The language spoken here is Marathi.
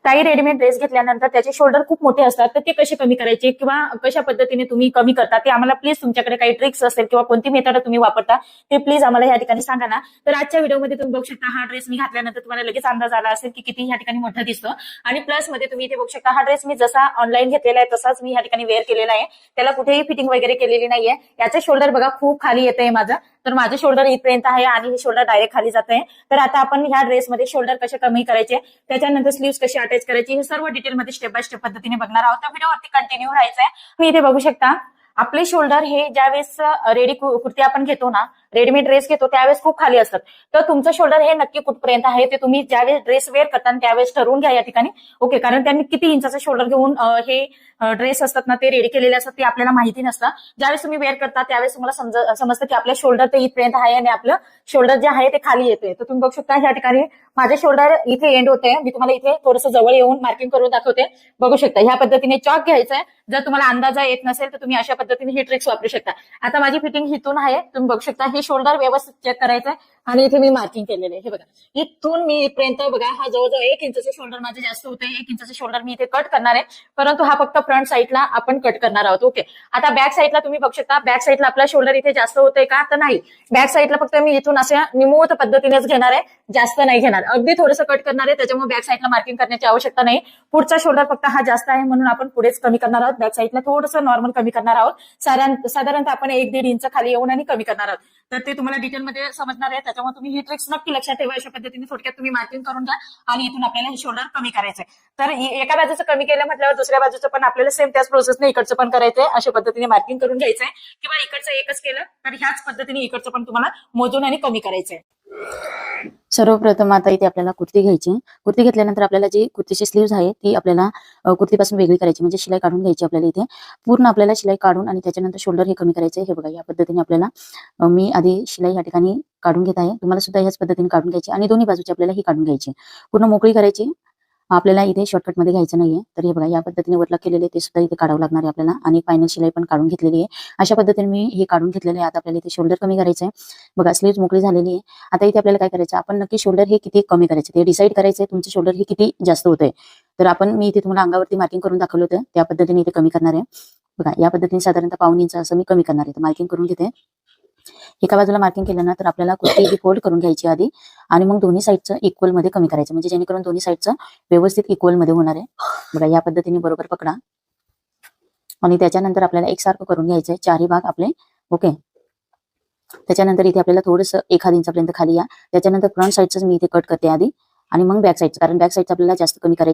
काही रेडीमेड ड्रेस घेतल्यानंतर त्याचे शोल्डर खूप मोठे असतात, तर ते कसे कमी करायचे किंवा कशा पद्धतीने तुम्ही कमी करता ते आम्हाला प्लीज तुमच्याकडे काही ट्रिक्स असेल किंवा कोणती मेथड तुम्ही वापरता ते प्लीज आम्हाला या ठिकाणी सांगा ना. तर आजच्या व्हिडिओमध्ये तुम्ही बघू शकता हा ड्रेस मी घातल्यानंतर तुम्हाला लगेच अंदाज आला असेल की किती या ठिकाणी मोठा दिसतो. आणि प्लस मध्ये तुम्ही इथे बघू शकता हा ड्रेस मी जसा ऑनलाईन घेतलेला आहे तसाच मी या ठिकाणी वेअर केलेला आहे. त्याला कुठेही फिटिंग वगैरे केलेली नाहीये. याचे शोल्डर बघा खूप खाली येत आहे माझं, तर माझे शोल्डर इथपर्यंत आहे आणि हे शोल्डर डायरेक्ट खाली जात आहे. तर आता आपण ह्या ड्रेसमध्ये शोल्डर कसे कमी करायचे, त्याच्यानंतर स्लीव्स कशी अटॅच करायची, हे सर्व डिटेलमध्ये स्टेप बाय स्टेप पद्धतीने बघणार आहोत. तर व्हिडिओवरती कंटिन्यू राहायचंय. मी इथे बघू शकता आपले शोल्डर हे ज्यावेळेस रेडी कुर्ती आपण घेतो ना, रेडीमेड ड्रेस घेतो त्यावेळेस खूप खाली असतात. तर तुमचं शोल्डर हे नक्की कुठपर्यंत आहे ते तुम्ही ज्यावेळेस ड्रेस वेअर करता त्यावेळेस ठरवून घ्या या ठिकाणी. ओके, कारण त्यांनी किती इंचाचं शोल्डर घेऊन हे ड्रेस असतात ना ते रेडी केलेले असतात ते आपल्याला माहिती नसतं. ज्यावेळेस तुम्ही वेअर करता त्यावेळेस तुम्हाला समजतं की आपल्या शोल्डर ते इथपर्यंत आहे आणि आपलं शोल्डर जे आहे ते खाली येते. तर तुम्ही बघू शकता या ठिकाणी माझे शोल्डर इथे एंड होते. मी तुम्हाला इथे थोडंसं जवळ येऊन मार्किंग करून दाखवते. बघू शकता ह्या पद्धतीने चॉक घ्यायचा आहे. जर तुम्हाला अंदाजा येत नसेल तर तुम्ही अशा पद्धतीने ही ट्रिक्स वापरू शकता. आता माझी फिटिंग इथून आहे, तुम्ही बघू शकता हे शोल्डर व्यवस्थित चेक करायचं आहे आणि इथे मी मार्किंग केलेले हे बघा. इथून मी इथपर्यंत बघा हा जवळजवळ 1 इंचाचं शोल्डर माझं जास्त होतं. 1 इंचाचं शोल्डर मी इथे कट करणार आहे, परंतु हा फक्त फ्रंट साईडला आपण कट करणार आहोत. ओके, आता बॅक साईडला तुम्ही बघू शकता बॅक साईडला आपला शोल्डर इथे जास्त होतोय का, तर नाही. बॅक साईडला फक्त मी इथून अशा निमूळत पद्धतीनेच घेणार आहे, जास्त नाही घेणार. अगदी थोडंसं कट करणार आहे, त्याच्यामुळे बॅक साईडला मार्किंग करण्याची आवश्यकता नाही. पुढचा शोल्डर फक्त हा जास्त आहे म्हणून आपण पुढेच कमी करणार आहोत. बॅक साईडला थोडंसं नॉर्मल कमी करणार आहोत. साधारणतः आपण 1-1.5 इंच खाली येऊन आणि कमी करणार आहोत. तर ते तुम्हाला डिटेलमध्ये समजणार आहे, त्याच्यामुळे तुम्ही ही ट्रिक्स नक्की लक्षात ठेवा. अशा पद्धतीने थोडक्यात तुम्ही मार्किंग करून घ्या आणि इथून आपल्याला हे शोल्डर कमी करायचंय. तर एका बाजूचं कमी केलं म्हटल्यावर दुसऱ्या बाजूचं पण आपल्याला सेम त्याच प्रोसेसने इकडचं पण करायचंय. अशा पद्धतीने मार्किंग करून घ्यायचंय किंवा इकडचं एकच केलं तर ह्याच पद्धतीने इकडचं पण तुम्हाला मोजून आणि कमी करायचंय. सर्वप्रथम आता इथे आपल्याला कुर्ती घ्यायची. कुर्ती घेतल्यानंतर आपल्याला जी कुर्तीची स्लीव्ज आहे ती आपल्याला कुर्तीपासून वेगळी करायची, म्हणजे शिलाई काढून घ्यायची आपल्याला. इथे पूर्ण आपल्याला शिलाई काढून आणि त्याच्यानंतर शोल्डर हे कमी करायचे. हे बघा या पद्धतीने आपल्याला मी आधी शिलाई या ठिकाणी काढून घेत आहे. तुम्हाला सुद्धा ह्याच पद्धतीने काढून घ्यायची आणि दोन्ही बाजूची आपल्याला ही काढून घ्यायची, पूर्ण मोकळी करायची. आपल्याला इथे शॉर्टकट मध्ये घ्यायचं नाहीये. तर हे बघा या पद्धतीने वर्क केलेले ते सुद्धा इथे काढावं लागणार आहे आपल्याला आणि फायनल शिलाई पण काढून घेतलेली आहे. अशा पद्धतीने मी हे काढून घेतलेले आहे. आता आपल्याला इथे शोल्डर कमी करायचं आहे. बघा स्लीव्ह मोकळी झालेली आहे. आता इथे आपल्याला काय करायचं, आपण नक्की शोल्डर हे किती कमी करायचे ते डिसाईड करायचंय. तुमचं शोल्डर हे किती जास्त होतंय, तर मी इथे तुम्हाला अंगावरती मार्किंग करून दाखवलं होतं त्या पद्धतीने इथे कमी करणार आहे. बघा या पद्धतीने साधारणतः 1.5 इंच असं मी कमी करणार आहे. मार्किंग करून घेते. एका बाजूला मार्किंग केलं ना तर आपल्याला कुर्ती फोल्ड करून घ्यायची आधी आणि मग दोन्ही साईडचं इक्वल मध्ये कमी करायचं, म्हणजे जेणेकरून दोन्ही साईडचं व्यवस्थित इक्वल मध्ये होणार आहे. बघा या पद्धतीने बरोबर पकडा आणि त्याच्यानंतर आपल्याला एकसारखं करून घ्यायचंय चारही भाग आपले. ओके, त्याच्यानंतर इथे आपल्याला थोडंसं 1/2 इंचापर्यंत खाली या. त्याच्यानंतर फ्रंट साईडचं मी इथे कट करते आधी आणि मग बॅक साईडचं, कारण बॅक साईडचं आपल्याला जास्त कमी करायचं.